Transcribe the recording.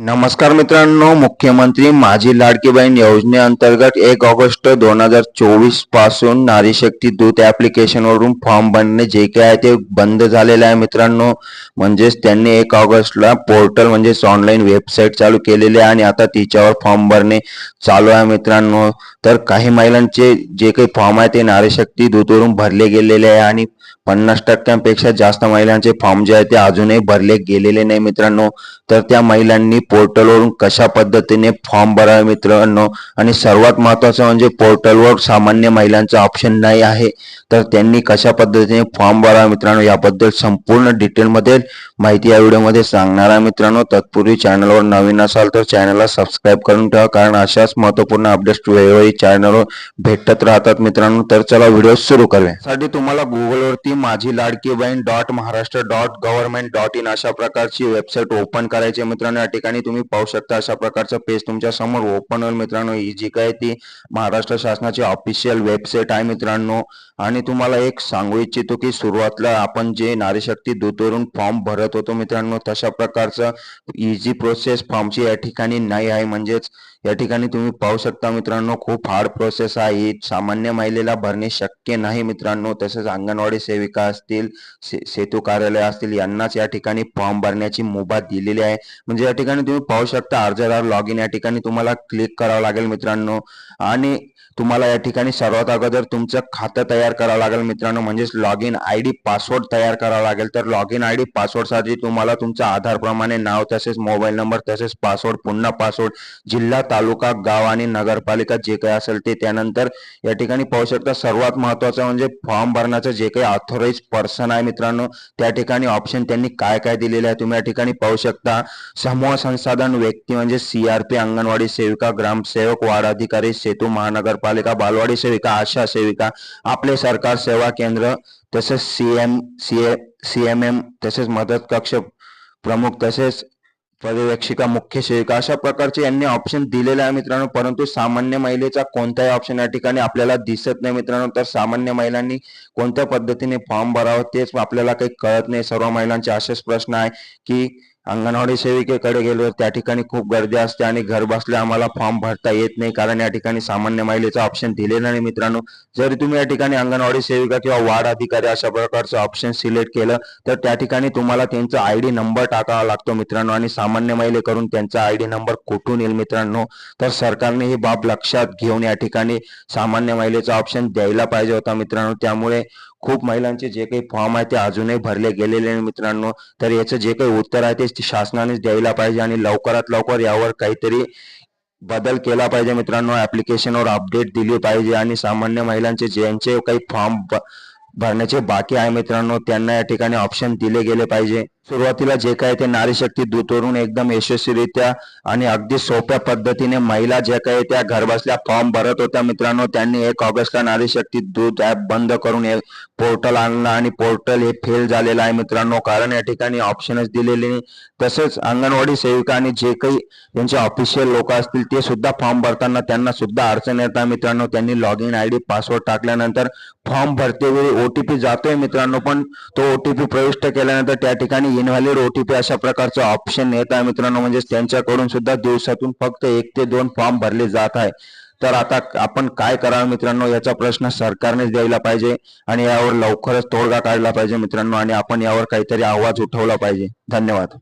नमस्कार मित्रांनो, मुख्यमंत्री माझी लाडकी बहीण योजनेअंतर्गत 1 ऑगस्ट 2024 पासून नारी शक्ती दूत ॲप्लिकेशनवरून फॉर्म भरणे जे काही आहे ते बंद झालेलं आहे मित्रांनो. म्हणजेच त्यांनी 1 ऑगस्टला पोर्टल म्हणजेच ऑनलाईन वेबसाईट चालू केलेली आहे आणि आता तिच्यावर फॉर्म भरणे चालू आहे मित्रांनो. तर काही महिलांचे जे काही फॉर्म आहे ते नारी शक्ती दूतवरून भरले गेलेले आहे आणि 50% जास्त महिलांचे फॉर्म जे आहे ते अजूनही भरले गेलेले नाही मित्रांनो. तर त्या महिलांनी पोर्टलवरून कशा पद्धतीने फॉर्म भरावे मित्रांनो, आणि सर्वात महत्त्वाचं म्हणजे पोर्टलवर सामान्य महिलांचा ऑप्शन नाही आहे. तर त्यांनी कशा पद्धतीने फॉर्म भरावा मित्रांनो याबद्दल संपूर्ण डिटेलमध्ये माहिती या व्हिडिओमध्ये सांगणार आहे मित्रांनो. तत्पूर्वी चॅनलवर नवीन असाल तर चॅनलला सबस्क्राईब करून ठेवा, कारण अशाच महत्त्वपूर्ण अपडेट्स वेळोवेळी चॅनलवर भेटत राहतात मित्रांनो. तर चला व्हिडिओ सुरू करूया. साठी तुम्हाला गुगलवरती माझी लाडकी बहीण .महाराष्ट्र.gov.in अशा प्रकारची वेबसाईट ओपन करायची मित्रांनो. या ठिकाणी तुम्ही पाहू शकता अशा प्रकारचं पेज तुमच्या समोर ओपन होईल मित्रांनो. ही जी काय ती महाराष्ट्र शासनाची ऑफिशियल वेबसाईट आहे मित्रांनो. आणि तुम्हाला एक सांगू इच्छितो की सुरुवातीला आपण जे नारी शक्ती दूतवरून फॉर्म भरत होतो मित्रांनो, तशा प्रकारचं इझी प्रोसेस फॉर्मची या ठिकाणी नाही आहे. म्हणजेच या ठिकाणी तुम्ही पाहू शकता मित्रांनो, खूप हार्ड प्रोसेस आहे. सामान्य महिलेला भरणे शक्य नाही मित्रांनो. तसेच अंगणवाडी सेविका असतील, सेतू कार्यालय असतील, यांनाच या ठिकाणी फॉर्म भरण्याची मुभा दिलेली आहे. म्हणजे या ठिकाणी तुम्ही पाहू शकता अर्जदार लॉग इन या ठिकाणी तुम्हाला क्लिक करावं लागेल मित्रांनो. आणि तुम्हाला या ठिकाणी सर्वात अगोदर तुमचं खातं तयार करावं लागेल मित्रांनो. म्हणजेच log in I D password तयार करावा लागेल. तर लॉग इन आय डी पासवर्डसाठी तुम्हाला तुमचं आधारप्रमाणे नाव, तसेच मोबाईल नंबर, तसेच पासवर्ड, पुन्हा पासवर्ड, जिल्हा, तालुका, गाव आणि नगरपालिका जे काही असेल ते. त्यानंतर या ठिकाणी पाहू शकता सर्वात महत्त्वाचं म्हणजे फॉर्म भरण्याचं जे काही ऑथोराइज पर्सन आहे मित्रांनो, त्या ठिकाणी ऑप्शन त्यांनी काय काय दिलेले आहे तुम्ही या ठिकाणी पाहू शकता. समूह संसाधन व्यक्ती म्हणजे CRP, अंगणवाडी सेविका, ग्रामसेवक, वार्ड अधिकारी, सेतू, महानगरपालिका, बालवाडी सेविका, आशा सेविका, आपले सरकार सेवा केंद्र, तसेच CMM, तसेच मदत कक्ष प्रमुख, तसेच पर्यवेक्षिका, मुख्य सेविका, अशा प्रकारचे यांनी ऑप्शन दिलेले आहे मित्रांनो. परंतु सामान्य महिलेचा कोणताही ऑप्शन या ठिकाणी आपल्याला दिसत नाही मित्रांनो. तर सामान्य महिलांनी कोणत्या पद्धतीने फॉर्म भरावं तेच आपल्याला काही कळत नाही. सर्व महिलांचे असेच प्रश्न आहे की अंगणवाडी सेविकेकडे गेलो त्या ठिकाणी खूप गर्दी असते आणि घर बसल्या आम्हाला फॉर्म भरता येत नाही, कारण या ठिकाणी सामान्य महिलेचा ऑप्शन दिलेला नाही मित्रांनो. जर तुम्ही या ठिकाणी अंगणवाडी सेविका किंवा वार्ड अधिकारी अशा प्रकारचं ऑप्शन सिलेक्ट केलं तर त्या ठिकाणी तुम्हाला त्यांचा ID नंबर टाकावा लागतो मित्रांनो. आणि सामान्य महिलेकडून त्यांचा ID नंबर कुठून येईल मित्रांनो. तर सरकारने ही बाब लक्षात घेऊन या ठिकाणी सामान्य महिलेचा ऑप्शन द्यायला पाहिजे होता मित्रांनो. त्यामुळे खूप महिलांचे जे काही फॉर्म आहे ते अजूनही भरले गेलेले नाही मित्रांनो. तर याचं जे काही उत्तर आहे ते शासनानेच द्यायला पाहिजे आणि लवकरात लवकर यावर काहीतरी बदल केला पाहिजे मित्रांनो. ॲप्लिकेशनवर अपडेट दिली पाहिजे आणि सामान्य महिलांचे ज्यांचे काही फॉर्म भरण्याचे बाकी आहे मित्रांनो, त्यांना या ठिकाणी ऑप्शन दिले गेले पाहिजे. सुरुवातीला जे काय ते नारी शक्ती दूतवरून एकदम यशस्वीरित्या आणि अगदी सोप्या पद्धतीने महिला जे काही त्या घरबसल्या फॉर्म भरत होत्या मित्रांनो, त्यांनी 1 ऑगस्टला नारी शक्ती दूत ॲप बंद करून पोर्टल आणलं आणि पोर्टल हे फेल झालेलं आहे मित्रांनो, कारण या ठिकाणी ऑप्शनच दिलेले नाही. तसेच अंगणवाडी सेविका आणि जे काही त्यांचे ऑफिशियल लोक असतील ते सुद्धा फॉर्म भरताना त्यांना सुद्धा अडचण येतात मित्रांनो. त्यांनी लॉग इन ID पासवर्ड टाकल्यानंतर फॉर्म भरतेवेळी OTP जातोय मित्रांनो, पण तो OTP प्रविष्ट केल्यानंतर त्या ठिकाणी इनव्हॅलिड OTP अशा प्रकारचं ऑप्शन येत आहे मित्रांनो. म्हणजेच त्यांच्याकडून सुद्धा दिवसातून फक्त 1 ते 2 फॉर्म भरले जात आहे. तर आता आपण काय करावं मित्रांनो, याचा प्रश्न सरकारनेच द्यायला पाहिजे आणि यावर लवकरच तोडगा काढला पाहिजे मित्रांनो. आणि आपण यावर काहीतरी आवाज उठवला पाहिजे. धन्यवाद.